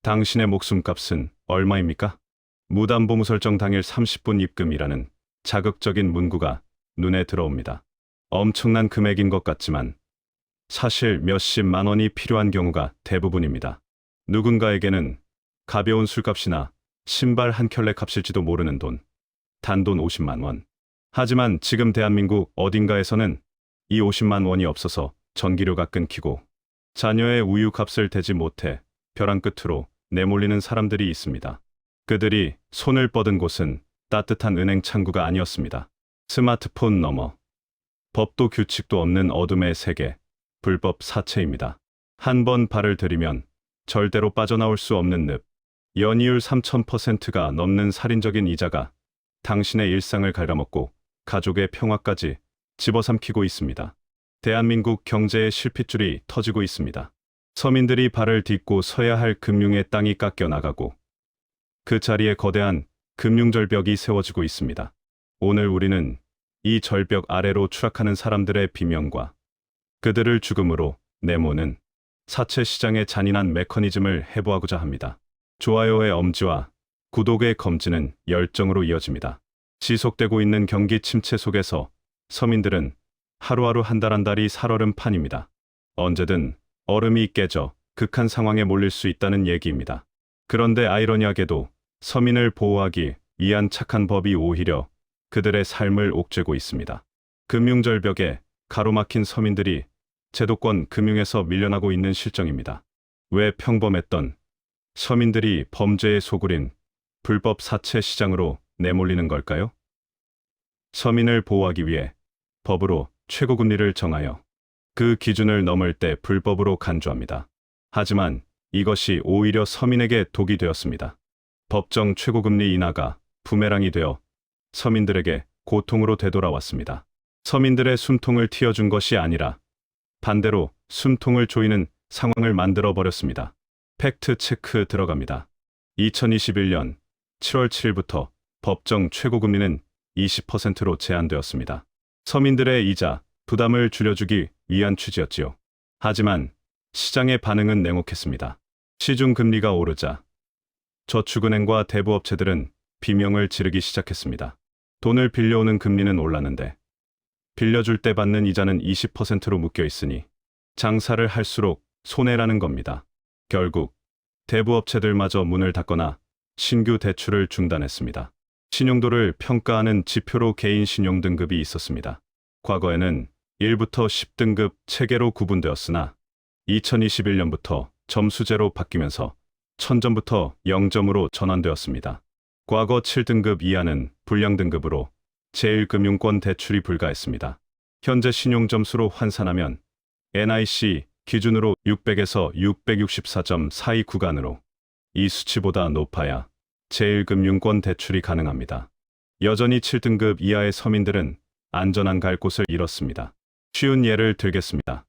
당신의 목숨값은 얼마입니까? 무담보무 설정 당일 30분 입금이라는 자극적인 문구가 눈에 들어옵니다. 엄청난 금액인 것 같지만 사실 몇십만 원이 필요한 경우가 대부분입니다. 누군가에게는 가벼운 술값이나 신발 한 켤레 값일지도 모르는 돈, 단돈 50만 원. 하지만 지금 대한민국 어딘가에서는 이 50만 원이 없어서 전기료가 끊기고 자녀의 우유 값을 대지 못해 벼랑 끝으로 내몰리는 사람들이 있습니다. 그들이 손을 뻗은 곳은 따뜻한 은행 창구가 아니었습니다. 스마트폰 너머, 법도 규칙도 없는 어둠의 세계, 불법 사채입니다. 한 번 발을 들이면 절대로 빠져나올 수 없는 늪, 연이율 3000%가 넘는 살인적인 이자가 당신의 일상을 갉아먹고 가족의 평화까지 집어삼키고 있습니다. 대한민국 경제의 실핏줄이 터지고 있습니다. 서민들이 발을 딛고 서야 할 금융의 땅이 깎여 나가고 그 자리에 거대한 금융절벽이 세워지고 있습니다. 오늘 우리는 이 절벽 아래로 추락하는 사람들의 비명과 그들을 죽음으로 내모는 사채 시장의 잔인한 메커니즘을 해부하고자 합니다. 좋아요의 엄지와 구독의 검지는 열정으로 이어집니다. 지속되고 있는 경기 침체 속에서 서민들은 하루하루 한 달 한 달이 살얼음 판입니다. 언제든 얼음이 깨져 극한 상황에 몰릴 수 있다는 얘기입니다. 그런데 아이러니하게도 서민을 보호하기 위한 착한 법이 오히려 그들의 삶을 옥죄고 있습니다. 금융절벽에 가로막힌 서민들이 제도권 금융에서 밀려나고 있는 실정입니다. 왜 평범했던 서민들이 범죄에 소굴인 불법 사채 시장으로 내몰리는 걸까요? 서민을 보호하기 위해 법으로 최고금리를 정하여 그 기준을 넘을 때 불법으로 간주합니다. 하지만 이것이 오히려 서민에게 독이 되었습니다. 법정 최고금리 인하가 부메랑이 되어 서민들에게 고통으로 되돌아왔습니다. 서민들의 숨통을 틔워준 것이 아니라 반대로 숨통을 조이는 상황을 만들어 버렸습니다. 팩트 체크 들어갑니다. 2021년 7월 7일부터 법정 최고금리는 20%로 제한되었습니다. 서민들의 이자 부담을 줄여주기 위한 취지였지요. 하지만 시장의 반응은 냉혹했습니다. 시중금리가 오르자 저축은행과 대부업체들은 비명을 지르기 시작했습니다. 돈을 빌려오는 금리는 올랐는데 빌려줄 때 받는 이자는 20%로 묶여 있으니 장사를 할수록 손해라는 겁니다. 결국 대부업체들마저 문을 닫거나 신규 대출을 중단했습니다. 신용도를 평가하는 지표로 개인 신용등급이 있었습니다. 과거에는 1부터 10등급 체계로 구분되었으나 2021년부터 점수제로 바뀌면서 1000점부터 0점으로 전환되었습니다. 과거 7등급 이하는 불량등급으로 제1금융권 대출이 불가했습니다. 현재 신용점수로 환산하면 NIC 기준으로 600에서 664점 사이 구간으로 이 수치보다 높아야 제1금융권 대출이 가능합니다. 여전히 7등급 이하의 서민들은 안전한 갈 곳을 잃었습니다. 쉬운 예를 들겠습니다.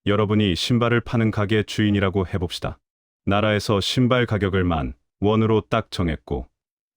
여러분이 신발을 파는 가게 주인이라고 해봅시다. 나라에서 신발 가격을 10,000원으로 딱 정했고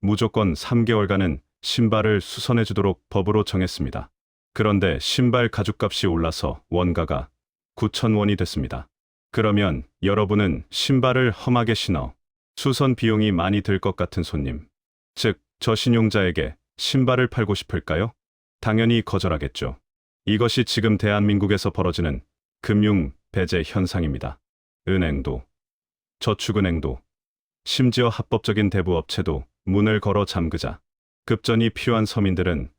무조건 3개월간은 신발을 수선해주도록 법으로 정했습니다. 그런데 신발 가죽값이 올라서 원가가 9,000원이 됐습니다. 그러면 여러분은 신발을 험하게 신어 수선 비용이 많이 들 것 같은 손님, 즉 저신용자에게 신발을 팔고 싶을까요? 당연히 거절하겠죠. 이것이 지금 대한민국에서 벌어지는 금융 배제 현상입니다. 은행도, 저축은행도, 심지어 합법적인 대부업체도 문을 걸어 잠그자 급전이 필요한 서민들은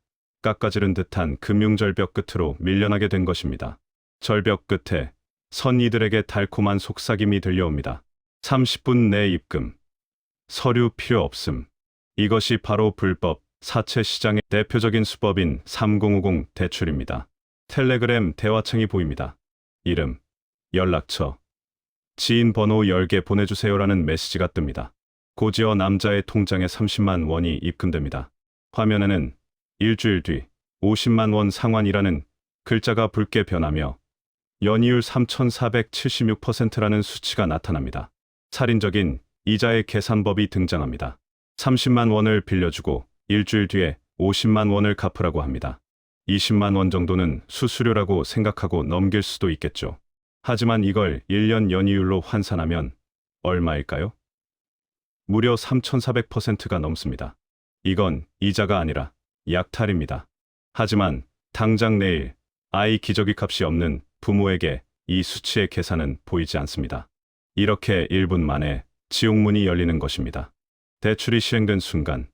깎아지른 듯한 금융절벽 끝으로 밀려나게 된 것입니다. 절벽 끝에 선 이들에게 달콤한 속삭임이 들려옵니다. 30분 내 입금, 서류 필요 없음. 이것이 바로 불법 사채 시장의 대표적인 수법인 3050 대출입니다. 텔레그램 대화창이 보입니다. 이름, 연락처, 지인 번호 10개 보내주세요라는 메시지가 뜹니다. 고지어 남자의 통장에 30만 원이 입금됩니다. 화면에는 일주일 뒤 50만 원 상환이라는 글자가 붉게 변하며 연이율 3476%라는 수치가 나타납니다. 살인적인 이자의 계산법이 등장합니다. 30만 원을 빌려주고 일주일 뒤에 50만 원을 갚으라고 합니다. 20만 원 정도는 수수료라고 생각하고 넘길 수도 있겠죠. 하지만 이걸 1년 연이율로 환산하면 얼마일까요? 무려 3,400%가 넘습니다. 이건 이자가 아니라 약탈입니다. 하지만 당장 내일 아이 기저귀 값이 없는 부모에게 이 수치의 계산은 보이지 않습니다. 이렇게 1분 만에 지옥문이 열리는 것입니다. 대출이 시행된 순간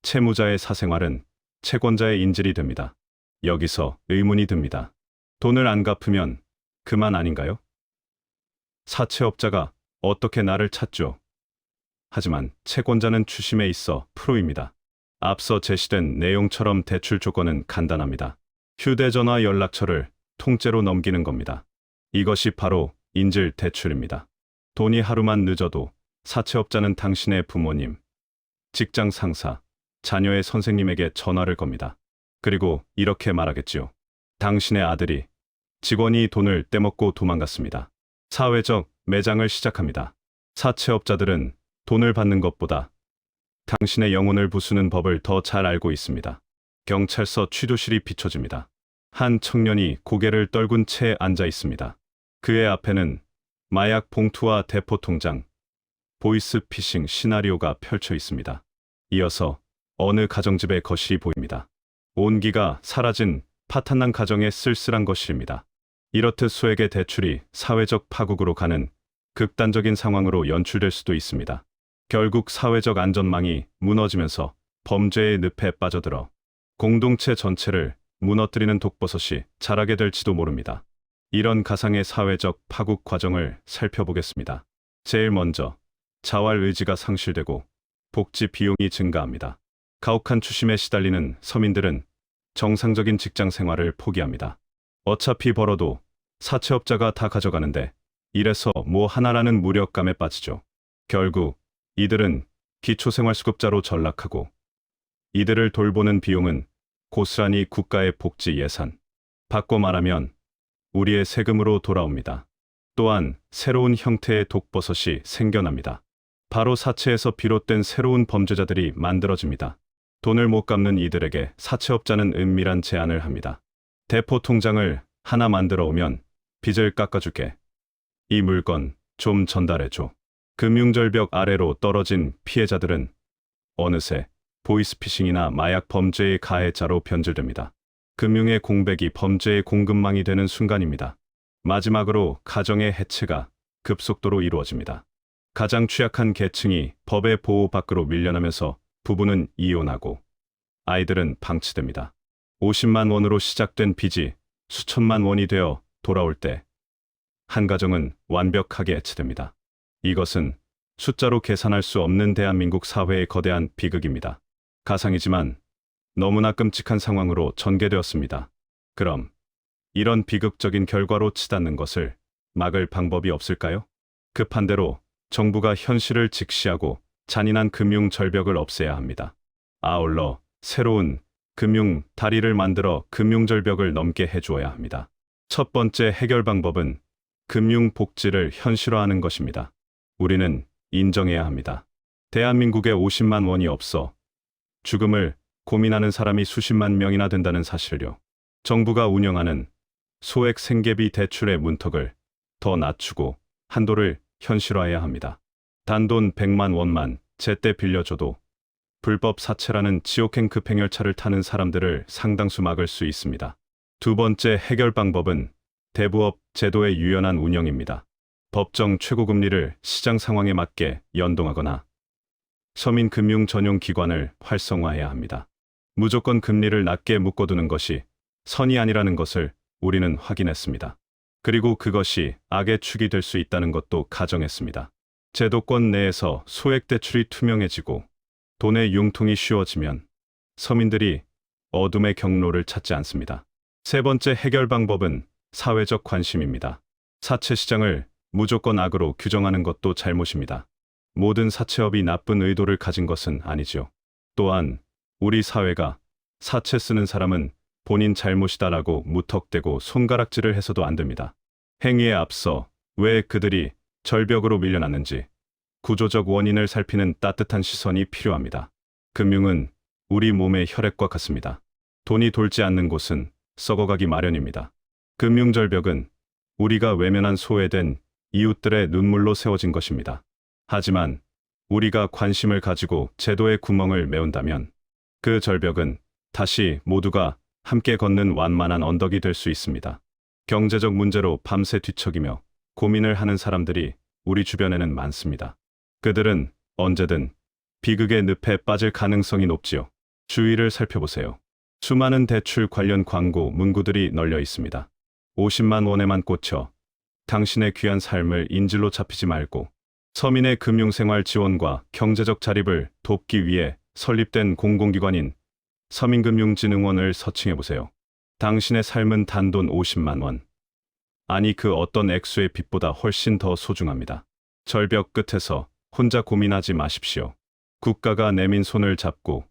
채무자의 사생활은 채권자의 인질이 됩니다. 여기서 의문이 듭니다. 돈을 안 갚으면 그만 아닌가요? 사채업자가 어떻게 나를 찾죠? 하지만 채권자는 추심에 있어 프로입니다. 앞서 제시된 내용처럼 대출 조건은 간단합니다. 휴대전화 연락처를 통째로 넘기는 겁니다. 이것이 바로 인질 대출입니다. 돈이 하루만 늦어도 사채업자는 당신의 부모님, 직장 상사, 자녀의 선생님에게 전화를 겁니다. 그리고 이렇게 말하겠지요. 당신의 아들이, 직원이 돈을 떼먹고 도망갔습니다. 사회적 매장을 시작합니다. 사채업자들은 돈을 받는 것보다 당신의 영혼을 부수는 법을 더 잘 알고 있습니다. 경찰서 취조실이 비춰집니다. 한 청년이 고개를 떨군 채 앉아 있습니다. 그의 앞에는 마약 봉투와 대포 통장, 보이스피싱 시나리오가 펼쳐 있습니다. 이어서 어느 가정집의 거실이 보입니다. 온기가 사라진 파탄난 가정의 쓸쓸한 거실입니다. 이렇듯 수액의 대출이 사회적 파국으로 가는 극단적인 상황으로 연출될 수도 있습니다. 결국 사회적 안전망이 무너지면서 범죄의 늪에 빠져들어 공동체 전체를 무너뜨리는 독버섯이 자라게 될지도 모릅니다. 이런 가상의 사회적 파국 과정을 살펴보겠습니다. 제일 먼저 자활 의지가 상실되고 복지 비용이 증가합니다. 가혹한 추심에 시달리는 서민들은 정상적인 직장 생활을 포기합니다. 어차피 벌어도 사채업자가 다 가져가는데 이래서 뭐 하나라는 무력감에 빠지죠. 결국 이들은 기초생활수급자로 전락하고 이들을 돌보는 비용은 고스란히 국가의 복지 예산, 바꿔 말하면 우리의 세금으로 돌아옵니다. 또한 새로운 형태의 독버섯이 생겨납니다. 바로 사채에서 비롯된 새로운 범죄자들이 만들어집니다. 돈을 못 갚는 이들에게 사채업자는 은밀한 제안을 합니다. 대포 통장을 하나 만들어 오면 빚을 깎아줄게. 이 물건 좀 전달해줘. 금융절벽 아래로 떨어진 피해자들은 어느새 보이스피싱이나 마약 범죄의 가해자로 변질됩니다. 금융의 공백이 범죄의 공급망이 되는 순간입니다. 마지막으로 가정의 해체가 급속도로 이루어집니다. 가장 취약한 계층이 법의 보호 밖으로 밀려나면서 부부는 이혼하고 아이들은 방치됩니다. 50만 원으로 시작된 빚이 수천만 원이 되어 돌아올 때 한 가정은 완벽하게 해체됩니다. 이것은 숫자로 계산할 수 없는 대한민국 사회의 거대한 비극입니다. 가상이지만 너무나 끔찍한 상황으로 전개되었습니다. 그럼 이런 비극적인 결과로 치닫는 것을 막을 방법이 없을까요? 급한 대로 정부가 현실을 직시하고 잔인한 금융 절벽을 없애야 합니다. 아울러 새로운 금융 다리를 만들어 금융 절벽을 넘게 해주어야 합니다. 첫 번째 해결 방법은 금융 복지를 현실화하는 것입니다. 우리는 인정해야 합니다. 대한민국에 50만 원이 없어 죽음을 고민하는 사람이 수십만 명이나 된다는 사실요. 정부가 운영하는 소액 생계비 대출의 문턱을 더 낮추고 한도를 현실화해야 합니다. 단돈 100만 원만 제때 빌려줘도 불법 사채라는 지옥행 급행열차를 타는 사람들을 상당수 막을 수 있습니다. 두 번째 해결 방법은 대부업 제도의 유연한 운영입니다. 법정 최고금리를 시장 상황에 맞게 연동하거나 서민 금융 전용 기관을 활성화해야 합니다. 무조건 금리를 낮게 묶어두는 것이 선이 아니라는 것을 우리는 확인했습니다. 그리고 그것이 악의 축이 될 수 있다는 것도 가정했습니다. 제도권 내에서 소액 대출이 투명해지고 돈의 융통이 쉬워지면 서민들이 어둠의 경로를 찾지 않습니다. 세 번째 해결 방법은 사회적 관심입니다. 사채 시장을 무조건 악으로 규정하는 것도 잘못입니다. 모든 사채업이 나쁜 의도를 가진 것은 아니죠. 또한 우리 사회가 사채 쓰는 사람은 본인 잘못이다라고 무턱대고 손가락질을 해서도 안 됩니다. 행위에 앞서 왜 그들이 절벽으로 밀려났는지 구조적 원인을 살피는 따뜻한 시선이 필요합니다. 금융은 우리 몸의 혈액과 같습니다. 돈이 돌지 않는 곳은 썩어가기 마련입니다. 금융절벽은 우리가 외면한 소외된 이웃들의 눈물로 세워진 것입니다. 하지만 우리가 관심을 가지고 제도의 구멍을 메운다면 그 절벽은 다시 모두가 함께 걷는 완만한 언덕이 될 수 있습니다. 경제적 문제로 밤새 뒤척이며 고민을 하는 사람들이 우리 주변에는 많습니다. 그들은 언제든 비극의 늪에 빠질 가능성이 높지요. 주위를 살펴보세요. 수많은 대출 관련 광고 문구들이 널려 있습니다. 50만 원에만 꽂혀 당신의 귀한 삶을 인질로 잡히지 말고, 서민의 금융생활 지원과 경제적 자립을 돕기 위해 설립된 공공기관인 서민금융진흥원을 서칭해보세요. 당신의 삶은 단돈 50만 원. 아니, 그 어떤 액수의 빚보다 훨씬 더 소중합니다. 절벽 끝에서 혼자 고민하지 마십시오. 국가가 내민 손을 잡고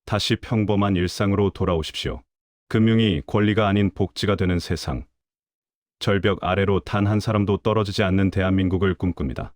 다시 평범한 일상으로 돌아오십시오. 금융이 권리가 아닌 복지가 되는 세상. 절벽 아래로 단 한 사람도 떨어지지 않는 대한민국을 꿈꿉니다.